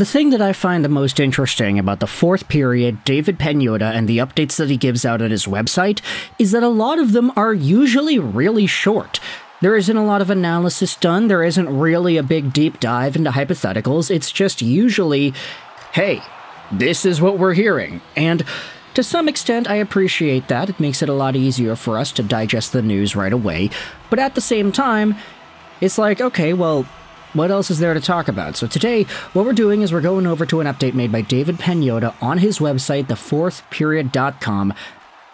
The thing that I find the most interesting about the fourth period, David Pagnotta, and the updates that he gives out at his website is that a lot of them are usually really short. There isn't a lot of analysis done, there isn't really a big deep dive into hypotheticals, it's just usually, hey, this is what we're hearing. And to some extent, I appreciate that. It makes it a lot easier for us to digest the news right away. But at the same time, it's like, okay, well, what else is there to talk about? So today, what we're doing is we're going over to an update made by David Pagnotta on his website, thefourthperiod.com.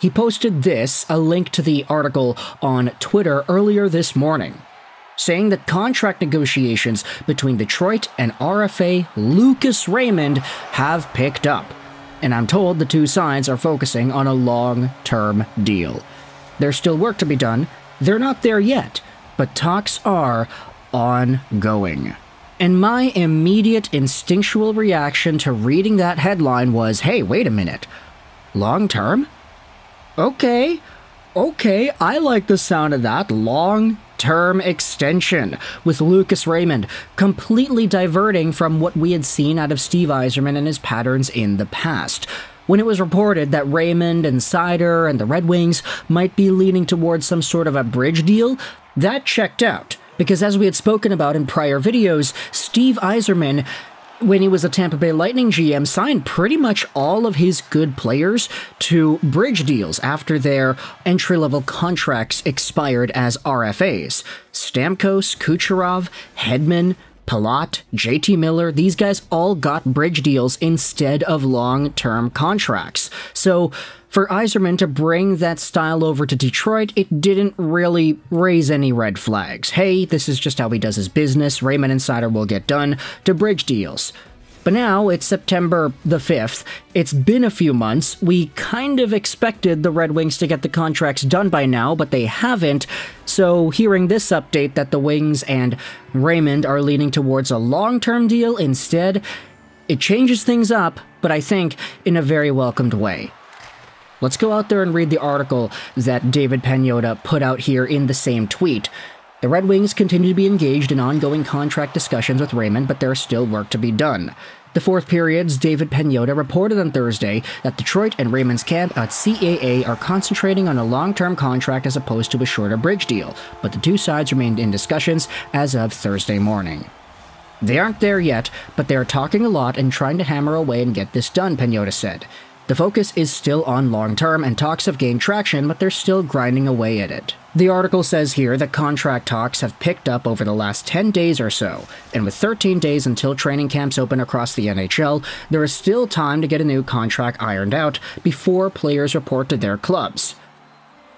He posted this, a link to the article on Twitter earlier this morning, saying that contract negotiations between Detroit and RFA Lucas Raymond have picked up. And I'm told the two sides are focusing on a long-term deal. There's still work to be done. They're not there yet, but talks are ongoing. And my immediate instinctual reaction to reading that headline was, hey, wait a minute. Long-term? Okay, I like the sound of that. Long-term extension with Lucas Raymond, completely diverting from what we had seen out of Steve Yzerman and his patterns in the past. When it was reported that Raymond and Seider and the Red Wings might be leaning towards some sort of a bridge deal, that checked out. Because as we had spoken about in prior videos, Steve Yzerman, when he was a Tampa Bay Lightning GM, signed pretty much all of his good players to bridge deals after their entry-level contracts expired as RFAs. Stamkos, Kucherov, Hedman, Palat, JT Miller, these guys all got bridge deals instead of long-term contracts. So for Yzerman to bring that style over to Detroit, it didn't really raise any red flags. Hey, this is just how he does his business. Raymond and Seider will get done to bridge deals. But now it's September the 5th. It's been a few months. We kind of expected the Red Wings to get the contracts done by now, but they haven't. So hearing this update that the Wings and Raymond are leaning towards a long-term deal instead, it changes things up, but I think in a very welcomed way. Let's go out there and read the article that David Pagnotta put out here in the same tweet. The Red Wings continue to be engaged in ongoing contract discussions with Raymond, but there's still work to be done. The fourth period's David Pagnotta reported on Thursday that Detroit and Raymond's camp at CAA are concentrating on a long-term contract as opposed to a shorter bridge deal, but the two sides remained in discussions as of Thursday morning. They aren't there yet, but they are talking a lot and trying to hammer away and get this done, Pagnotta said. The focus is still on long-term, and talks have gained traction, but they're still grinding away at it. The article says here that contract talks have picked up over the last 10 days or so, and with 13 days until training camps open across the NHL, there is still time to get a new contract ironed out before players report to their clubs.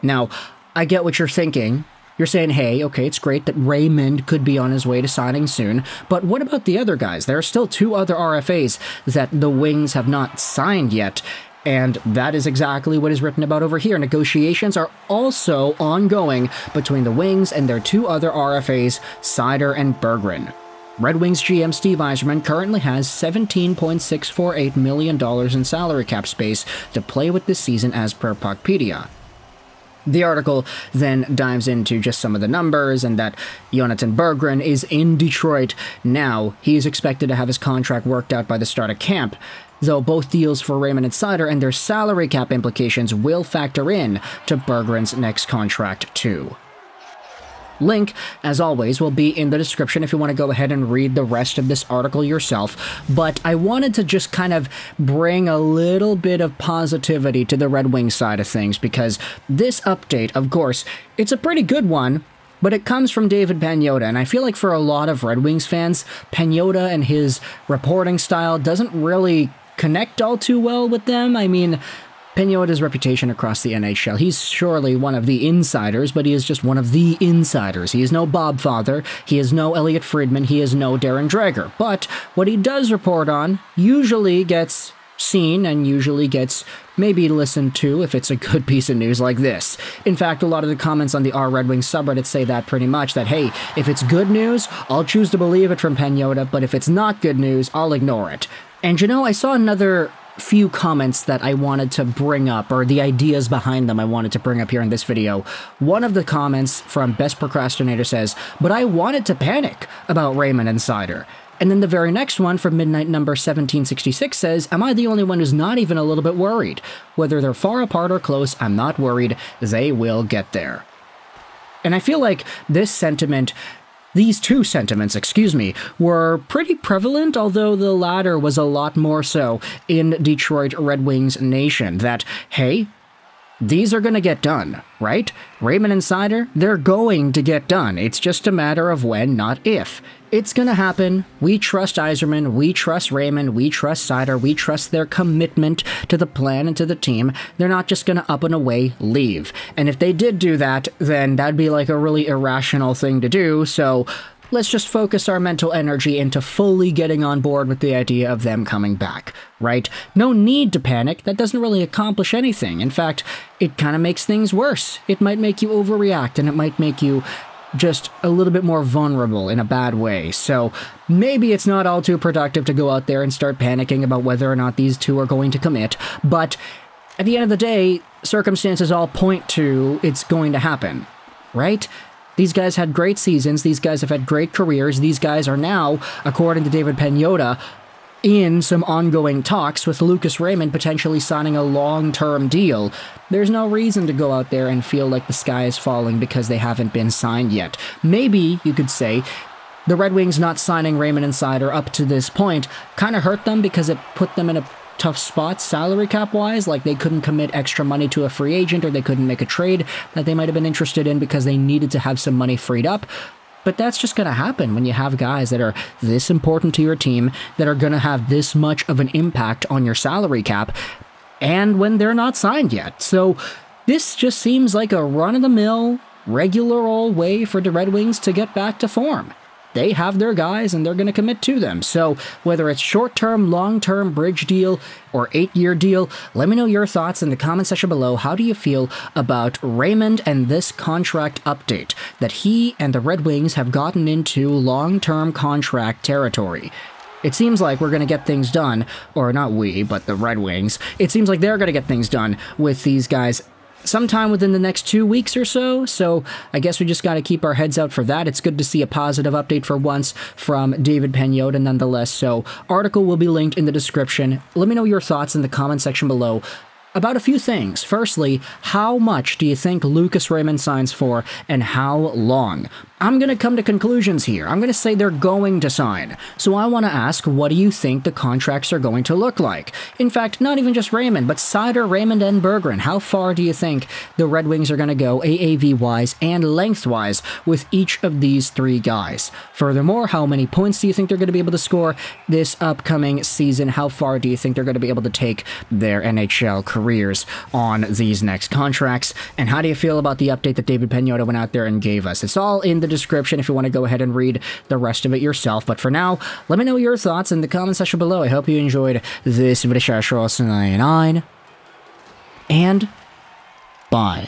Now, I get what you're thinking. You're saying, hey, okay, it's great that Raymond could be on his way to signing soon, but what about the other guys? There are still two other RFAs that the Wings have not signed yet, and that is exactly what is written about over here. Negotiations are also ongoing between the Wings and their two other RFAs, Seider and Berggren. Red Wings GM Steve Yzerman currently has $17.648 million in salary cap space to play with this season as per Puckpedia. The article then dives into just some of the numbers and that Jonathan Berggren is in Detroit now. He is expected to have his contract worked out by the start of camp, though both deals for Raymond and Seider and their salary cap implications will factor in to Berggren's next contract too. Link, as always, will be in the description if you want to go ahead and read the rest of this article yourself, but I wanted to just kind of bring a little bit of positivity to the Red Wings side of things, because this update, of course, it's a pretty good one, but it comes from David Pagnotta, and I feel like for a lot of Red Wings fans, Pagnotta and his reporting style doesn't really connect all too well with them. I mean, Pagnotta's reputation across the NHL, he's surely one of the insiders, but he is just one of the insiders. He is no Bob Father, he is no Elliot Friedman, he is no Darren Dreger. But what he does report on usually gets seen and usually gets maybe listened to if it's a good piece of news like this. In fact, a lot of the comments on the R Red Wings subreddit say that pretty much, that hey, if it's good news, I'll choose to believe it from Pagnotta, but if it's not good news, I'll ignore it. And you know, I saw another few comments that I wanted to bring up, or the ideas behind them I wanted to bring up here in this video. One of the comments from Best Procrastinator says, but I wanted to panic about Raymond and Seider. And then the very next one from Midnight Number 1766 says, am I the only one who's not even a little bit worried? Whether they're far apart or close, I'm not worried. They will get there. And I feel like these two sentiments, were pretty prevalent, although the latter was a lot more so in Detroit Red Wings Nation, that, hey, these are going to get done, right? Raymond and Seider, they're going to get done. It's just a matter of when, not if. It's going to happen. We trust Yzerman, we trust Raymond, we trust Seider, we trust their commitment to the plan and to the team. They're not just going to up and away leave. And if they did do that, then that'd be like a really irrational thing to do, so let's just focus our mental energy into fully getting on board with the idea of them coming back, right? No need to panic. That doesn't really accomplish anything. In fact, it kind of makes things worse. It might make you overreact, and it might make you just a little bit more vulnerable in a bad way. So maybe it's not all too productive to go out there and start panicking about whether or not these two are going to commit, but at the end of the day, circumstances all point to it's going to happen, right? These guys had great seasons. These guys have had great careers. These guys are now, according to David Pagnotta, in some ongoing talks with Lucas Raymond potentially signing a long-term deal. There's no reason to go out there and feel like the sky is falling because they haven't been signed yet. Maybe, you could say, the Red Wings not signing Raymond and Seider up to this point kind of hurt them because it put them in a tough spot salary cap wise, like they couldn't commit extra money to a free agent, or they couldn't make a trade that they might have been interested in because they needed to have some money freed up. But that's just going to happen when you have guys that are this important to your team, that are going to have this much of an impact on your salary cap, and when they're not signed yet. So this just seems like a run-of-the-mill, regular old way for the Red Wings to get back to form. They have their guys, and they're going to commit to them. So whether it's short-term, long-term, bridge deal, or 8-year deal, let me know your thoughts in the comment section below. How do you feel about Raymond and this contract update, that he and the Red Wings have gotten into long-term contract territory? It seems like we're going to get things done, or not we, but the Red Wings. It seems like they're going to get things done with these guys sometime within the next 2 weeks or so I guess we just got to keep our heads out for that. It's good to see a positive update for once from David Pagnotta nonetheless, so article will be linked in the description. Let me know your thoughts in the comment section below about a few things. Firstly, how much do you think Lucas Raymond signs for, and how long? I'm going to come to conclusions here. I'm going to say they're going to sign. So I want to ask, what do you think the contracts are going to look like? In fact, not even just Raymond, but Seider, Raymond, and Berggren. How far do you think the Red Wings are going to go AAV-wise and lengthwise with each of these three guys? Furthermore, how many points do you think they're going to be able to score this upcoming season? How far do you think they're going to be able to take their NHL careers on these next contracts? And how do you feel about the update that David Pagnotta went out there and gave us? It's all in the description if you want to go ahead and read the rest of it yourself. But for now, let me know your thoughts in the comment section below. I hope you enjoyed this video. And bye.